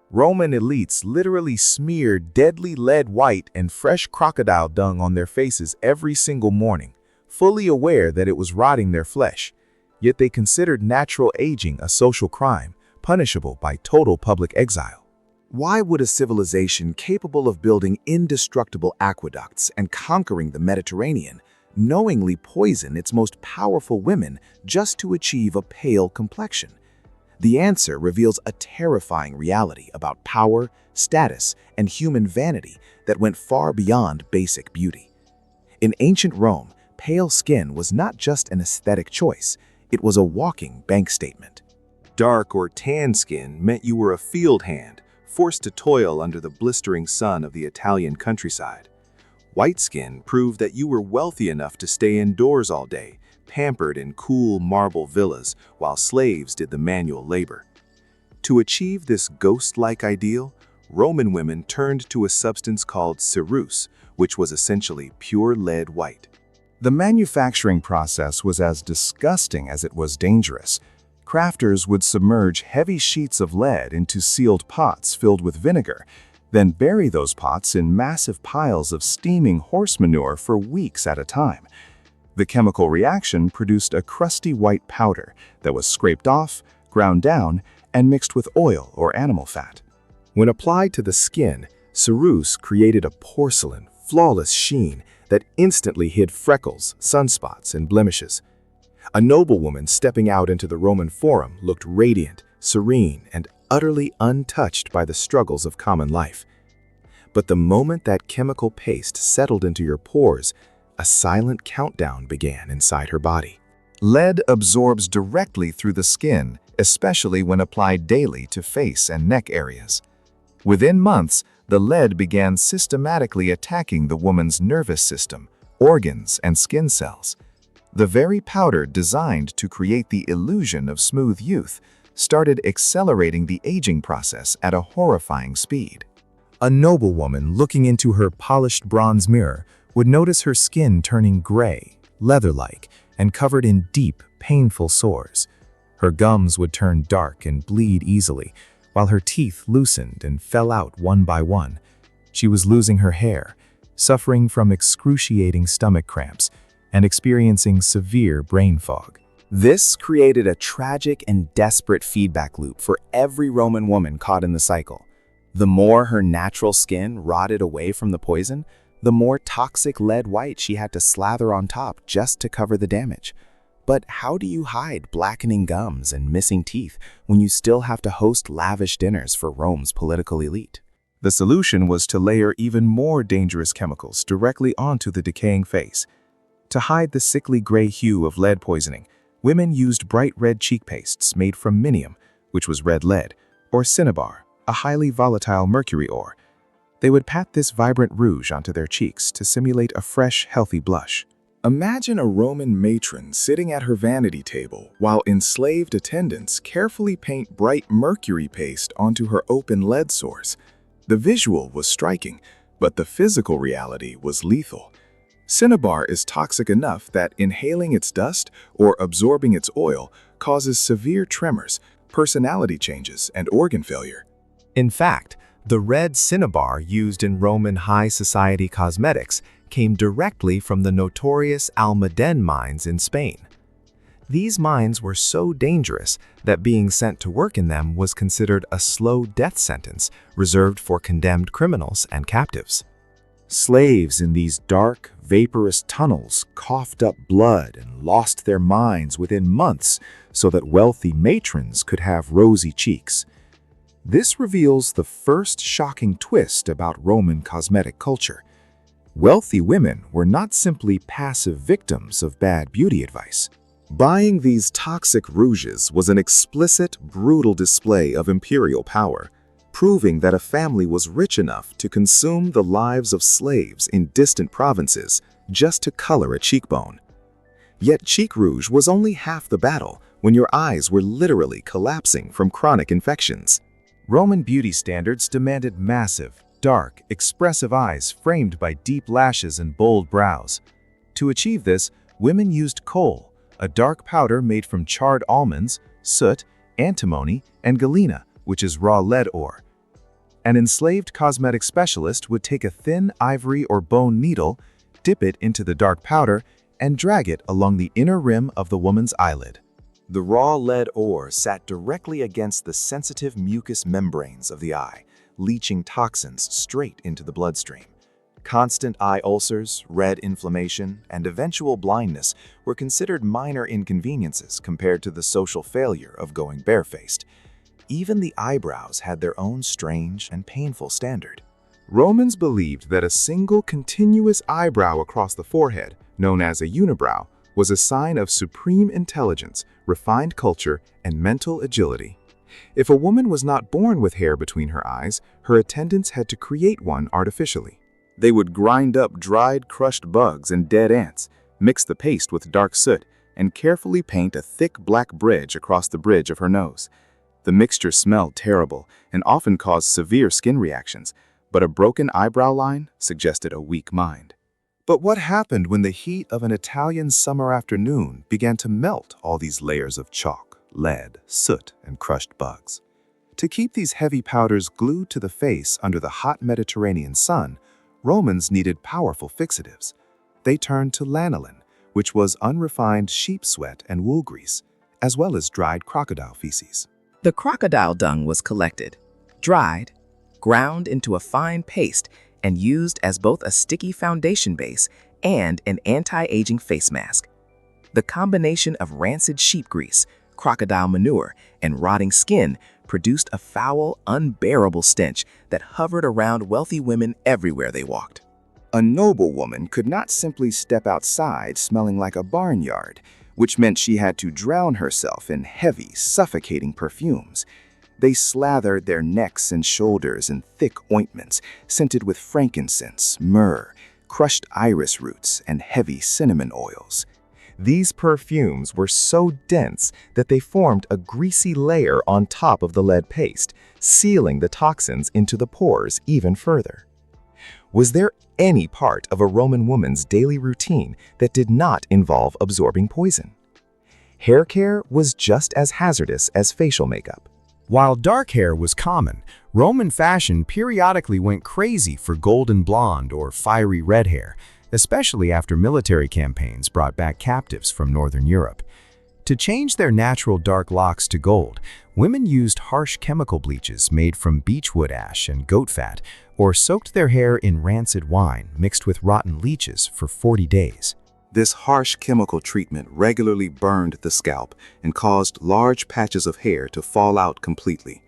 Roman elites literally smeared deadly lead white and fresh crocodile dung on their faces every single morning, fully aware that it was rotting their flesh. Yet they considered natural aging a social crime, punishable by total public exile. Why would a civilization capable of building indestructible aqueducts and conquering the Mediterranean knowingly poison its most powerful women just to achieve a pale complexion? The answer reveals a terrifying reality about power, status, and human vanity that went far beyond basic beauty. In ancient Rome, pale skin was not just an aesthetic choice, it was a walking bank statement. Dark or tan skin meant you were a field hand, forced to toil under the blistering sun of the Italian countryside. White skin proved that you were wealthy enough to stay indoors all day, pampered in cool marble villas while slaves did the manual labor. To achieve this ghost-like ideal, Roman women turned to a substance called ceruse, which was essentially pure lead white. The manufacturing process was as disgusting as it was dangerous. Crafters would submerge heavy sheets of lead into sealed pots filled with vinegar, then bury those pots in massive piles of steaming horse manure for weeks at a time. The chemical reaction produced a crusty white powder that was scraped off, ground down, and mixed with oil or animal fat. When applied to the skin, ceruse created a porcelain, flawless sheen that instantly hid freckles, sunspots, and blemishes. A noblewoman stepping out into the Roman Forum looked radiant, serene, and utterly untouched by the struggles of common life. But the moment that chemical paste settled into your pores, a silent countdown began inside her body. Lead absorbs directly through the skin, especially when applied daily to face and neck areas. Within months, the lead began systematically attacking the woman's nervous system, organs, and skin cells. The very powder designed to create the illusion of smooth youth started accelerating the aging process at a horrifying speed. A noblewoman looking into her polished bronze mirror would notice her skin turning gray, leather-like, and covered in deep, painful sores. Her gums would turn dark and bleed easily, while her teeth loosened and fell out one by one. She was losing her hair, suffering from excruciating stomach cramps, and experiencing severe brain fog. This created a tragic and desperate feedback loop for every Roman woman caught in the cycle. The more her natural skin rotted away from the poison, the more toxic lead white she had to slather on top just to cover the damage. But how do you hide blackening gums and missing teeth when you still have to host lavish dinners for Rome's political elite? The solution was to layer even more dangerous chemicals directly onto the decaying face. To hide the sickly gray hue of lead poisoning, women used bright red cheek pastes made from minium, which was red lead, or cinnabar, a highly volatile mercury ore. They would pat this vibrant rouge onto their cheeks to simulate a fresh, healthy blush. Imagine a Roman matron sitting at her vanity table while enslaved attendants carefully paint bright mercury paste onto her open lead sores. The visual was striking, but the physical reality was lethal. Cinnabar is toxic enough that inhaling its dust or absorbing its oil causes severe tremors, personality changes, and organ failure. In fact, the red cinnabar used in Roman high society cosmetics came directly from the notorious Almaden mines in Spain. These mines were so dangerous that being sent to work in them was considered a slow death sentence reserved for condemned criminals and captives. Slaves in these dark, vaporous tunnels coughed up blood and lost their minds within months so that wealthy matrons could have rosy cheeks. This reveals the first shocking twist about Roman cosmetic culture. Wealthy women were not simply passive victims of bad beauty advice. Buying these toxic rouges was an explicit, brutal display of imperial power, proving that a family was rich enough to consume the lives of slaves in distant provinces just to color a cheekbone. Yet cheek rouge was only half the battle when your eyes were literally collapsing from chronic infections. Roman beauty standards demanded massive, dark, expressive eyes framed by deep lashes and bold brows. To achieve this, women used kohl, a dark powder made from charred almonds, soot, antimony, and galena, which is raw lead ore. An enslaved cosmetic specialist would take a thin ivory or bone needle, dip it into the dark powder, and drag it along the inner rim of the woman's eyelid. The raw lead ore sat directly against the sensitive mucous membranes of the eye, leaching toxins straight into the bloodstream. Constant eye ulcers, red inflammation, and eventual blindness were considered minor inconveniences compared to the social failure of going barefaced. Even the eyebrows had their own strange and painful standard. Romans believed that a single continuous eyebrow across the forehead, known as a unibrow, was a sign of supreme intelligence, refined culture, and mental agility. If a woman was not born with hair between her eyes, her attendants had to create one artificially. They would grind up dried, crushed bugs and dead ants, mix the paste with dark soot, and carefully paint a thick black bridge across the bridge of her nose. The mixture smelled terrible and often caused severe skin reactions, but a broken eyebrow line suggested a weak mind. But what happened when the heat of an Italian summer afternoon began to melt all these layers of chalk, lead, soot, and crushed bugs? To keep these heavy powders glued to the face under the hot Mediterranean sun, Romans needed powerful fixatives. They turned to lanolin, which was unrefined sheep sweat and wool grease, as well as dried crocodile feces. The crocodile dung was collected, dried, ground into a fine paste, and used as both a sticky foundation base and an anti-aging face mask. The combination of rancid sheep grease, crocodile manure, and rotting skin produced a foul, unbearable stench that hovered around wealthy women everywhere they walked. A noble woman could not simply step outside smelling like a barnyard, which meant she had to drown herself in heavy, suffocating perfumes. They slathered their necks and shoulders in thick ointments scented with frankincense, myrrh, crushed iris roots, and heavy cinnamon oils. These perfumes were so dense that they formed a greasy layer on top of the lead paste, sealing the toxins into the pores even further. Was there any part of a Roman woman's daily routine that did not involve absorbing poison? Hair care was just as hazardous as facial makeup. While dark hair was common, Roman fashion periodically went crazy for golden blonde or fiery red hair, especially after military campaigns brought back captives from Northern Europe. To change their natural dark locks to gold, women used harsh chemical bleaches made from beechwood ash and goat fat, or soaked their hair in rancid wine mixed with rotten leeches for 40 days. This harsh chemical treatment regularly burned the scalp and caused large patches of hair to fall out completely.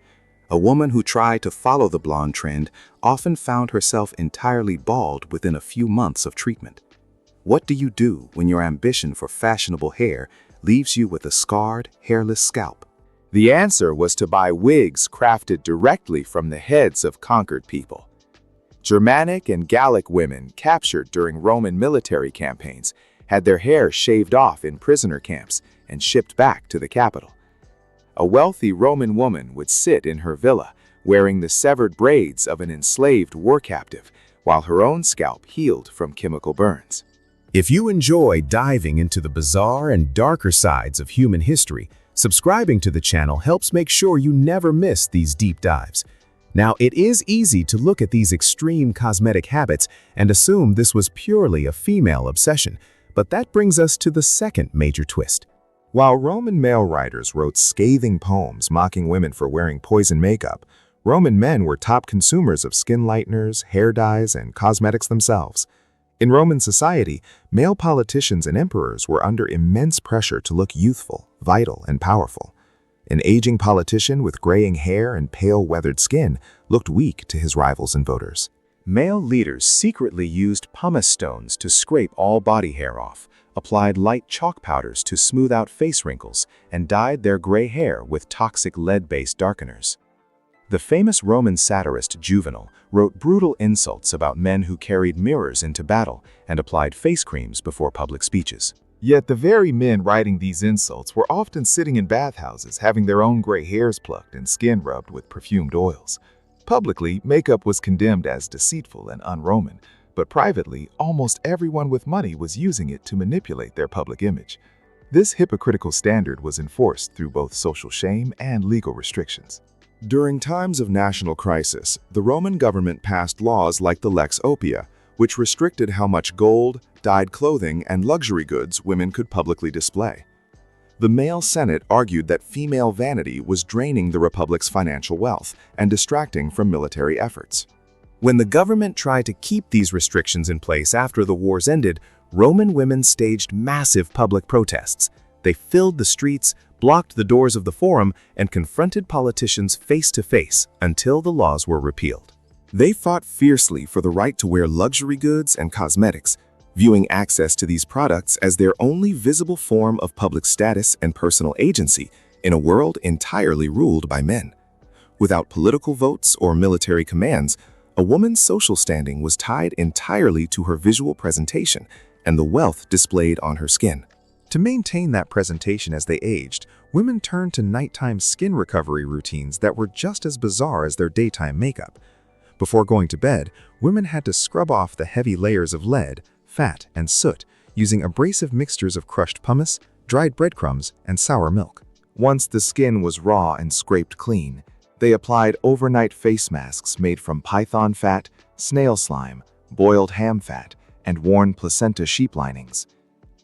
A woman who tried to follow the blonde trend often found herself entirely bald within a few months of treatment. What do you do when your ambition for fashionable hair leaves you with a scarred, hairless scalp? The answer was to buy wigs crafted directly from the heads of conquered people. Germanic and Gallic women captured during Roman military campaigns had their hair shaved off in prisoner camps and shipped back to the capital. A wealthy Roman woman would sit in her villa, wearing the severed braids of an enslaved war captive, while her own scalp healed from chemical burns. If you enjoy diving into the bizarre and darker sides of human history, subscribing to the channel helps make sure you never miss these deep dives. Now, it is easy to look at these extreme cosmetic habits and assume this was purely a female obsession, but that brings us to the second major twist. While Roman male writers wrote scathing poems mocking women for wearing poison makeup, Roman men were top consumers of skin lighteners, hair dyes, and cosmetics themselves. In Roman society, male politicians and emperors were under immense pressure to look youthful, vital, and powerful. An aging politician with graying hair and pale, weathered skin looked weak to his rivals and voters. Male leaders secretly used pumice stones to scrape all body hair off, applied light chalk powders to smooth out face wrinkles, and dyed their gray hair with toxic lead-based darkeners. The famous Roman satirist Juvenal wrote brutal insults about men who carried mirrors into battle and applied face creams before public speeches. Yet the very men writing these insults were often sitting in bathhouses having their own gray hairs plucked and skin rubbed with perfumed oils. Publicly, makeup was condemned as deceitful and un-Roman, but privately, almost everyone with money was using it to manipulate their public image. This hypocritical standard was enforced through both social shame and legal restrictions. During times of national crisis, the Roman government passed laws like the Lex Oppia, which restricted how much gold, dyed clothing, and luxury goods women could publicly display. The male Senate argued that female vanity was draining the Republic's financial wealth and distracting from military efforts. When the government tried to keep these restrictions in place after the wars ended, Roman women staged massive public protests. They filled the streets, blocked the doors of the forum, and confronted politicians face to face until the laws were repealed. They fought fiercely for the right to wear luxury goods and cosmetics, viewing access to these products as their only visible form of public status and personal agency in a world entirely ruled by men. Without political votes or military commands, a woman's social standing was tied entirely to her visual presentation and the wealth displayed on her skin. To maintain that presentation as they aged, women turned to nighttime skin recovery routines that were just as bizarre as their daytime makeup. Before going to bed, women had to scrub off the heavy layers of lead, fat, and soot using abrasive mixtures of crushed pumice, dried breadcrumbs, and sour milk. Once the skin was raw and scraped clean, they applied overnight face masks made from python fat, snail slime, boiled ham fat, and worn placenta sheep linings.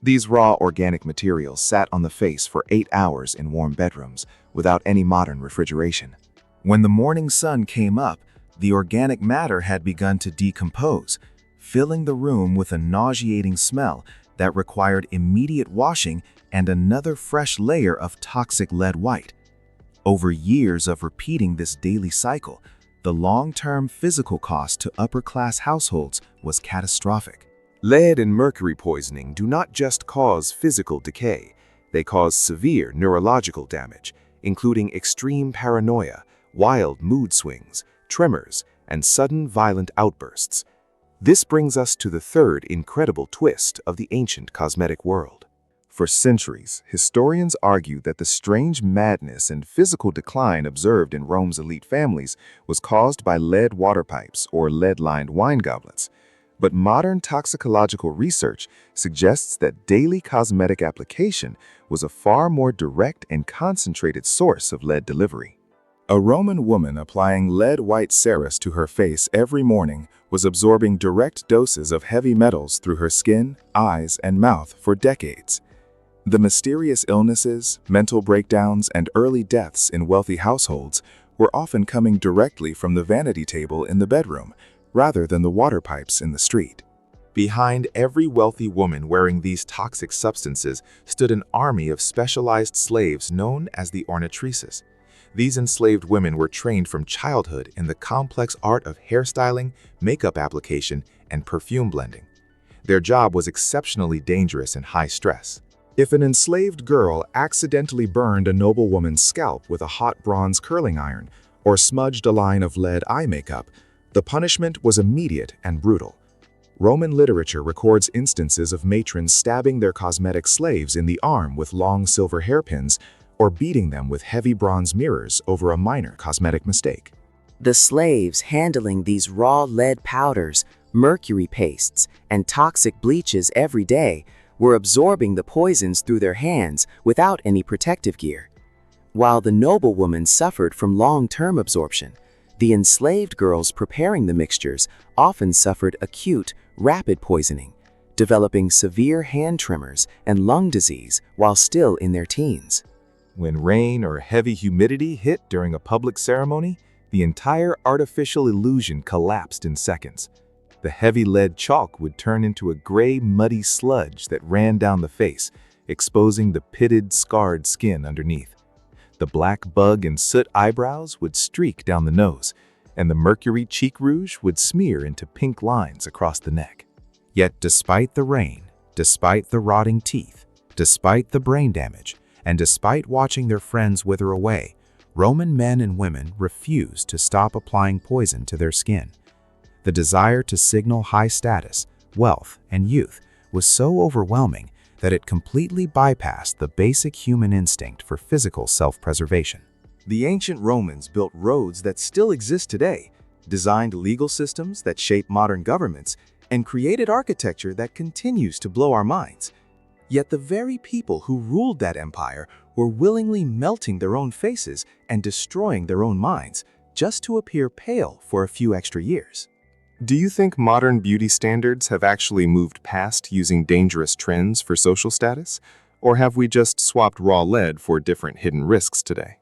These raw organic materials sat on the face for 8 hours in warm bedrooms without any modern refrigeration. When the morning sun came up, the organic matter had begun to decompose, filling the room with a nauseating smell that required immediate washing and another fresh layer of toxic lead white. Over years of repeating this daily cycle, the long-term physical cost to upper-class households was catastrophic. Lead and mercury poisoning do not just cause physical decay, they cause severe neurological damage, including extreme paranoia, wild mood swings, tremors, and sudden violent outbursts. This brings us to the third incredible twist of the ancient cosmetic world. For centuries, historians argue that the strange madness and physical decline observed in Rome's elite families was caused by lead water pipes or lead-lined wine goblets. But modern toxicological research suggests that daily cosmetic application was a far more direct and concentrated source of lead delivery. A Roman woman applying lead-white cerus to her face every morning was absorbing direct doses of heavy metals through her skin, eyes, and mouth for decades. The mysterious illnesses, mental breakdowns, and early deaths in wealthy households were often coming directly from the vanity table in the bedroom, rather than the water pipes in the street. Behind every wealthy woman wearing these toxic substances stood an army of specialized slaves known as the ornatrices. These enslaved women were trained from childhood in the complex art of hairstyling, makeup application, and perfume blending. Their job was exceptionally dangerous and high stress. If an enslaved girl accidentally burned a noblewoman's scalp with a hot bronze curling iron or smudged a line of lead eye makeup, the punishment was immediate and brutal. Roman literature records instances of matrons stabbing their cosmetic slaves in the arm with long silver hairpins or beating them with heavy bronze mirrors over a minor cosmetic mistake. The slaves handling these raw lead powders, mercury pastes, and toxic bleaches every day were absorbing the poisons through their hands without any protective gear. While the noblewoman suffered from long-term absorption, the enslaved girls preparing the mixtures often suffered acute, rapid poisoning, developing severe hand tremors and lung disease while still in their teens. When rain or heavy humidity hit during a public ceremony, the entire artificial illusion collapsed in seconds. The heavy lead chalk would turn into a gray, muddy sludge that ran down the face, exposing the pitted, scarred skin underneath. The black bug and soot eyebrows would streak down the nose, and the mercury cheek rouge would smear into pink lines across the neck. Yet despite the rain, despite the rotting teeth, despite the brain damage, and despite watching their friends wither away, Roman men and women refused to stop applying poison to their skin. The desire to signal high status, wealth, and youth was so overwhelming that it completely bypassed the basic human instinct for physical self-preservation. The ancient Romans built roads that still exist today, designed legal systems that shape modern governments, and created architecture that continues to blow our minds. Yet the very people who ruled that empire were willingly melting their own faces and destroying their own minds just to appear pale for a few extra years. Do you think modern beauty standards have actually moved past using dangerous trends for social status? Or have we just swapped raw lead for different hidden risks today?